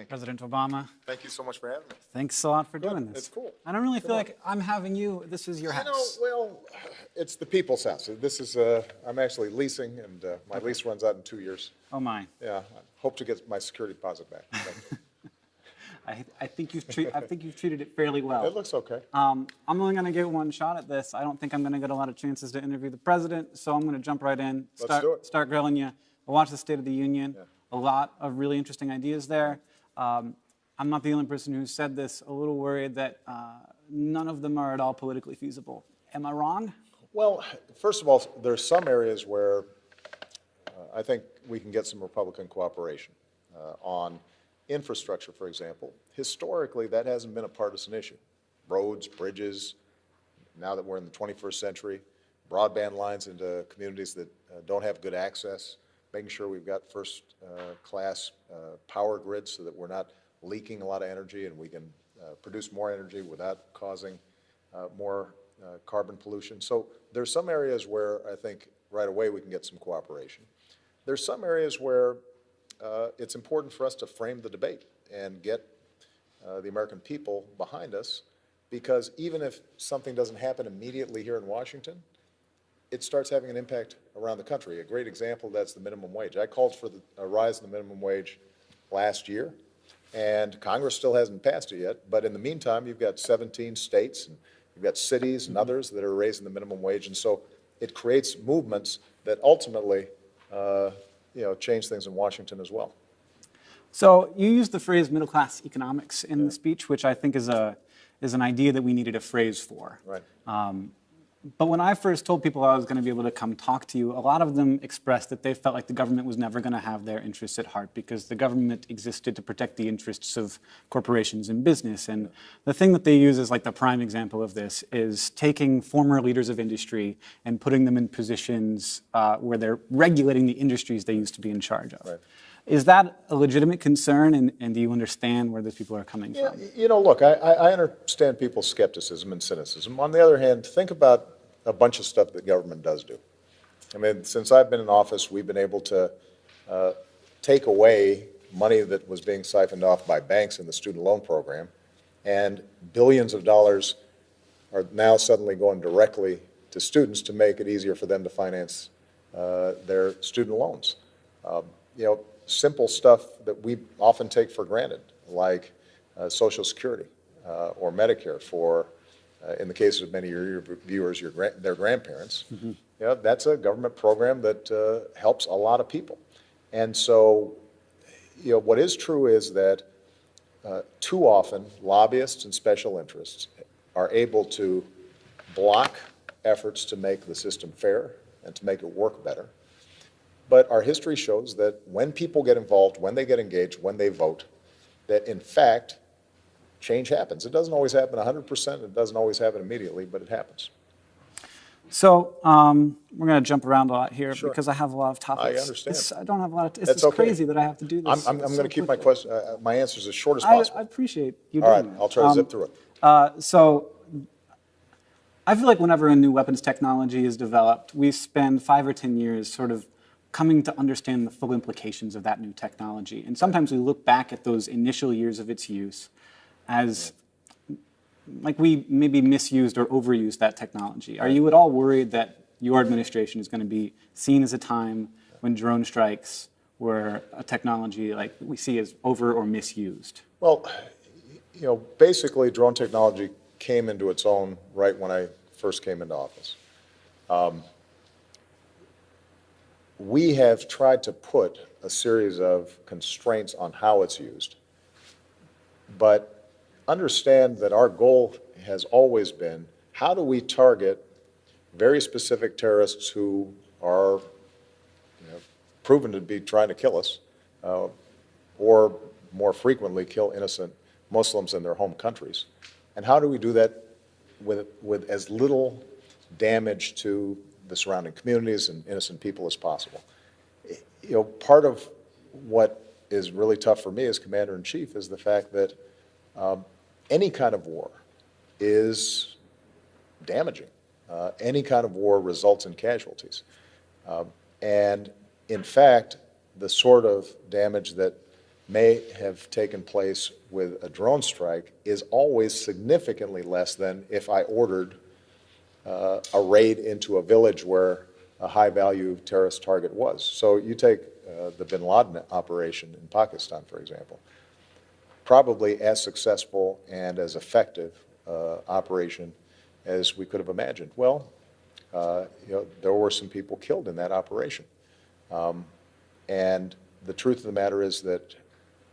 Hank. President Obama. Thank you so much for having me. Thanks a lot for doing this. It's cool. I don't really feel like I'm having you. This is your house. Well, it's the people's house. This is, I'm actually leasing, and my lease runs out in 2 years. Oh, my. Yeah, I hope to get my security deposit back. I think you've treated it fairly well. It looks okay. I'm only going to get one shot at this. I don't think I'm going to get a lot of chances to interview the president, so I'm going to jump right in. Let's do it. Start grilling you. I watched the State of the Union. Yeah. A lot of really interesting ideas there. I'm not the only person who said this. A little worried that none of them are at all politically feasible. Am I wrong? Well, first of all, there's some areas where I think we can get some Republican cooperation on infrastructure, for example. Historically, that hasn't been a partisan issue. Roads, bridges, now that we're in the 21st century, broadband lines into communities that don't have good access, making sure we've got first-class power grids so that we're not leaking a lot of energy and we can produce more energy without causing more carbon pollution. So there's some areas where I think right away we can get some cooperation. There's some areas where it's important for us to frame the debate and get the American people behind us, because even if something doesn't happen immediately here in Washington, it starts having an impact around the country. A great example, that's the minimum wage. I called for a rise in the minimum wage last year, and Congress still hasn't passed it yet. But in the meantime, you've got 17 states, and you've got cities and others that are raising the minimum wage. And so it creates movements that ultimately change things in Washington as well. So you used the phrase middle-class economics in the speech, which I think is an idea that we needed a phrase for. Right. But when I first told people I was going to be able to come talk to you, a lot of them expressed that they felt like the government was never going to have their interests at heart, because the government existed to protect the interests of corporations and business. And the thing that they use as like the prime example of this is taking former leaders of industry and putting them in positions where they're regulating the industries they used to be in charge of. Right. Is that a legitimate concern, and do you understand where those people are coming from? Look, I understand people's skepticism and cynicism. On the other hand, think about a bunch of stuff that government does do. I mean, since I've been in office, we've been able to take away money that was being siphoned off by banks in the student loan program, and billions of dollars are now suddenly going directly to students to make it easier for them to finance their student loans. Simple stuff that we often take for granted, like Social Security or Medicare for, in the case of many of your viewers, their grandparents. Mm-hmm. That's a government program that helps a lot of people. And so, what is true is that too often lobbyists and special interests are able to block efforts to make the system fair and to make it work better. But our history shows that when people get involved, when they get engaged, when they vote, that in fact, change happens. It doesn't always happen 100%, it doesn't always happen immediately, but it happens. So we're going to jump around a lot here, Sure. because I have a lot of topics. I understand. I don't have a lot of. That's okay. Crazy that I have to do this. I'm going to keep my answers as short as possible. I appreciate you All doing right, that. I'll try to zip through it. So I feel like whenever a new weapons technology is developed, we spend 5 or 10 years sort of coming to understand the full implications of that new technology. And sometimes we look back at those initial years of its use as like we maybe misused or overused that technology. Are you at all worried that your administration is going to be seen as a time when drone strikes were a technology like we see as over or misused? Well, basically drone technology came into its own right when I first came into office. We have tried to put a series of constraints on how it's used, but understand that our goal has always been, how do we target very specific terrorists who are proven to be trying to kill us, or more frequently kill innocent Muslims in their home countries? And how do we do that with as little damage to the surrounding communities and innocent people as possible? Part of what is really tough for me as Commander-in-Chief is the fact that any kind of war is damaging. Any kind of war results in casualties. And in fact, the sort of damage that may have taken place with a drone strike is always significantly less than if I ordered a raid into a village where a high-value terrorist target was. So you take the bin Laden operation in Pakistan, for example, probably as successful and as effective operation as we could have imagined. Well, there were some people killed in that operation. And the truth of the matter is that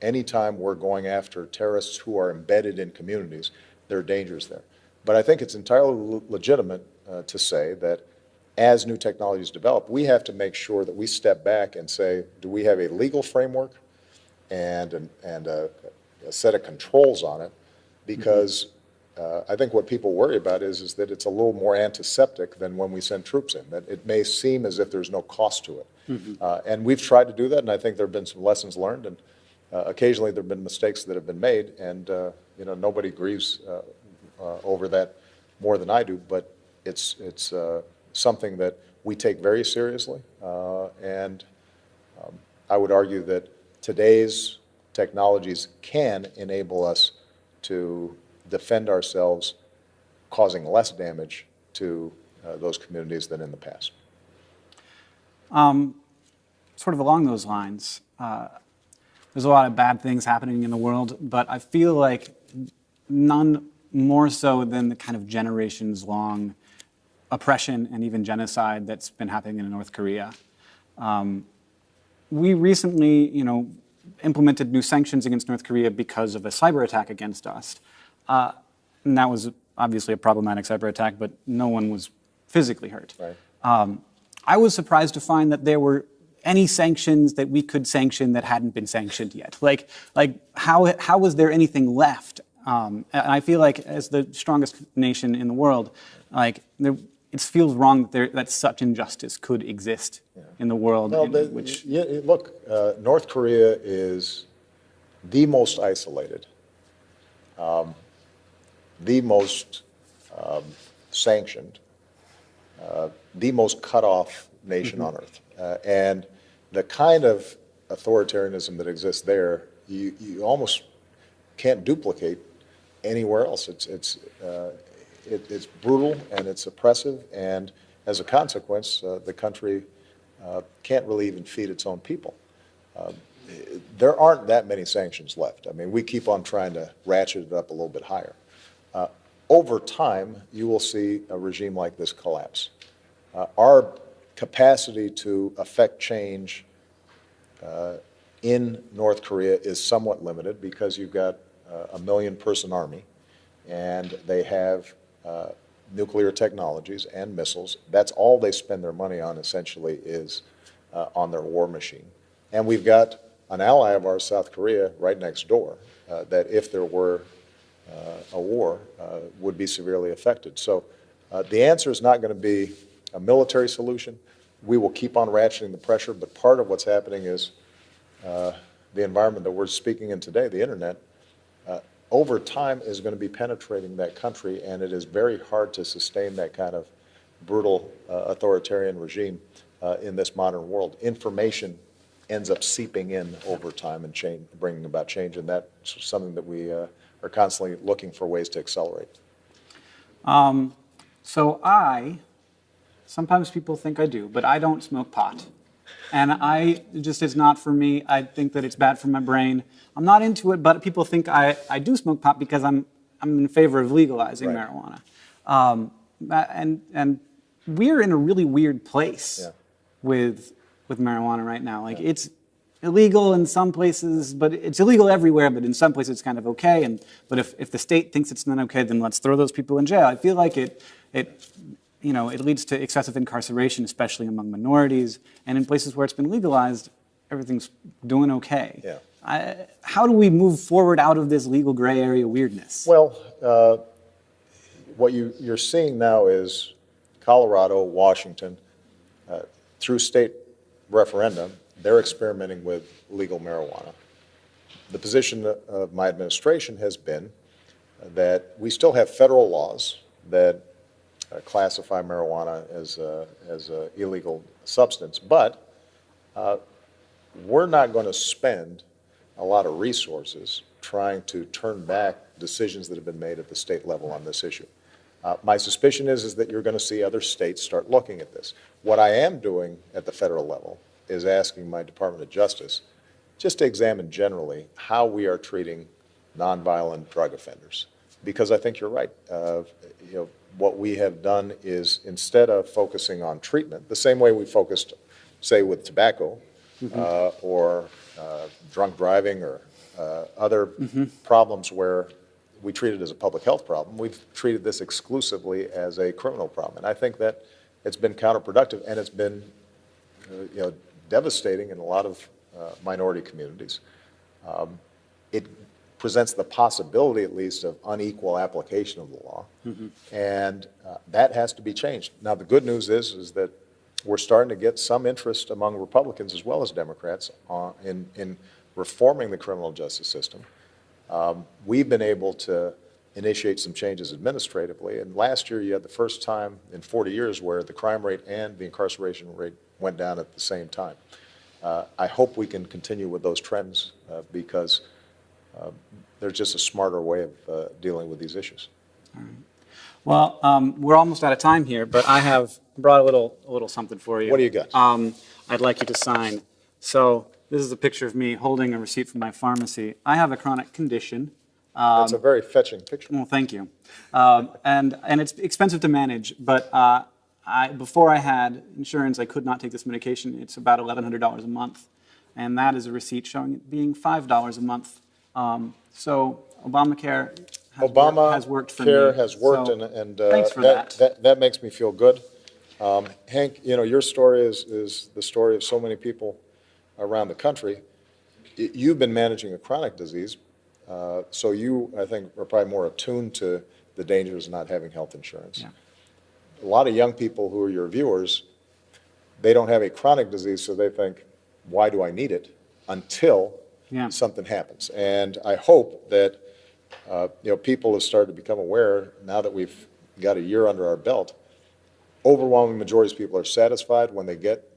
anytime we're going after terrorists who are embedded in communities, there are dangers there. But I think it's entirely legitimate to say that as new technologies develop, we have to make sure that we step back and say, do we have a legal framework and a set of controls on it? Because I think what people worry about is that it's a little more antiseptic than when we send troops in, that it may seem as if there's no cost to it. And we've tried to do that, and I think there have been some lessons learned, and occasionally there have been mistakes that have been made, and nobody grieves over that more than I do, but it's something that we take very seriously, and I would argue that today's technologies can enable us to defend ourselves, causing less damage to those communities than in the past. Sort of along those lines, there's a lot of bad things happening in the world, but I feel like none more so than the kind of generations-long oppression and even genocide that's been happening in North Korea. We recently, implemented new sanctions against North Korea because of a cyber attack against us. And that was obviously a problematic cyber attack, but no one was physically hurt. Right. I was surprised to find that there were any sanctions that we could sanction that hadn't been sanctioned yet. Like how was there anything left? And I feel like as the strongest nation in the world, it feels wrong that such injustice could exist in the world. Well, look, North Korea is the most isolated, the most sanctioned, the most cut off nation on earth. And the kind of authoritarianism that exists there, you almost can't duplicate anywhere else. It's brutal and it's oppressive, and as a consequence, the country can't really even feed its own people. There aren't that many sanctions left. I mean, we keep on trying to ratchet it up a little bit higher. Over time, you will see a regime like this collapse. Our capacity to affect change in North Korea is somewhat limited because you've got a million-person army, and they have nuclear technologies and missiles. That's all they spend their money on, essentially, is on their war machine. And we've got an ally of ours, South Korea, right next door, that if there were a war, would be severely affected. So the answer is not going to be a military solution. We will keep on ratcheting the pressure, but part of what's happening is the environment that we're speaking in today, the internet, over time is going to be penetrating that country, and it is very hard to sustain that kind of brutal authoritarian regime in this modern world. Information ends up seeping in over time and bringing about change, and that's something that we are constantly looking for ways to accelerate. Sometimes people think I do, but I don't smoke pot. And it's not for me. I think that it's bad for my brain. I'm not into it, but people think I do smoke pot because I'm in favor of legalizing marijuana. And we're in a really weird place with marijuana right now. It's illegal in some places, but it's illegal everywhere, but in some places it's kind of okay. But if the state thinks it's not okay, then let's throw those people in jail. I feel like it leads to excessive incarceration, especially among minorities. And in places where it's been legalized, everything's doing okay. Yeah. How do we move forward out of this legal gray area weirdness? Well, what you're seeing now is Colorado, Washington, through state referendum, they're experimenting with legal marijuana. The position of my administration has been that we still have federal laws that classify marijuana as an illegal substance, but we're not going to spend a lot of resources trying to turn back decisions that have been made at the state level on this issue. My suspicion is that you're going to see other states start looking at this. What I am doing at the federal level is asking my Department of Justice just to examine generally how we are treating nonviolent drug offenders. Because I think you're right. What we have done is, instead of focusing on treatment, the same way we focused, say, with tobacco, or drunk driving, or other problems where we treat it as a public health problem, we've treated this exclusively as a criminal problem. And I think that it's been counterproductive, and it's been devastating in a lot of minority communities. It presents the possibility, at least, of unequal application of the law, and that has to be changed. Now, the good news is that we're starting to get some interest among Republicans as well as Democrats in reforming the criminal justice system. We've been able to initiate some changes administratively, and last year you had the first time in 40 years where the crime rate and the incarceration rate went down at the same time. I hope we can continue with those trends because there's just a smarter way of dealing with these issues. All right. Well, we're almost out of time here, but I have brought a little something for you. What do you got? I'd like you to sign. So this is a picture of me holding a receipt from my pharmacy. I have a chronic condition. That's a very fetching picture. Well, thank you. And it's expensive to manage, but before I had insurance, I could not take this medication. It's about $1,100 a month, and that is a receipt showing it being $5 a month. So Obamacare has worked for me. Obamacare has worked, so and thanks for that. That makes me feel good. Hank, your story is the story of so many people around the country. You've been managing a chronic disease, so you, I think, are probably more attuned to the dangers of not having health insurance. Yeah. A lot of young people who are your viewers, they don't have a chronic disease, so they think, why do I need it? Until something happens. And I hope that people have started to become aware, now that we've got a year under our belt. Overwhelming majorities of people are satisfied when they get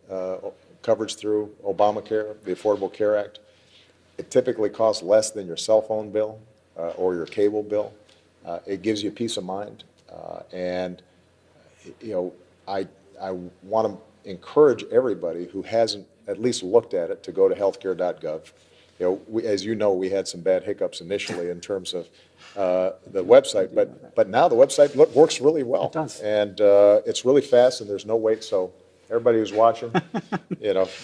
coverage through Obamacare, the Affordable Care Act. It typically costs less than your cell phone bill or your cable bill. It gives you peace of mind. And I want to encourage everybody who hasn't at least looked at it to go to healthcare.gov. As you know, we had some bad hiccups initially in terms of the website, but now the website works really well. It does. And it's really fast, and there's no wait. So everybody who's watching,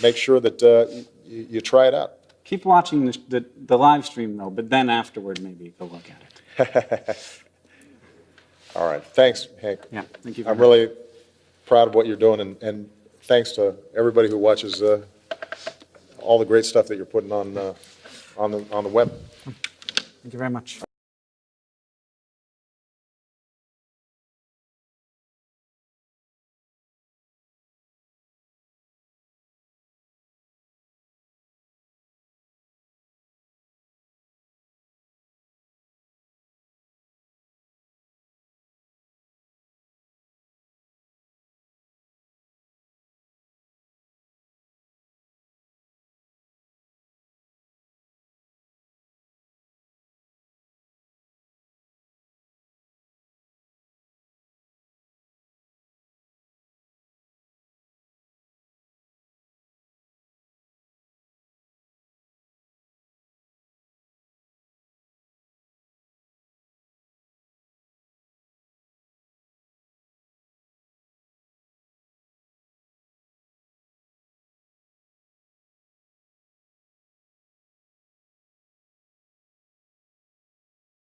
make sure that you try it out. Keep watching the live stream, though, but then afterward, maybe go look at it. All right. Thanks, Hank. Yeah, thank you. I'm really proud of what you're doing, and thanks to everybody who watches all the great stuff that you're putting on the web. Thank you very much.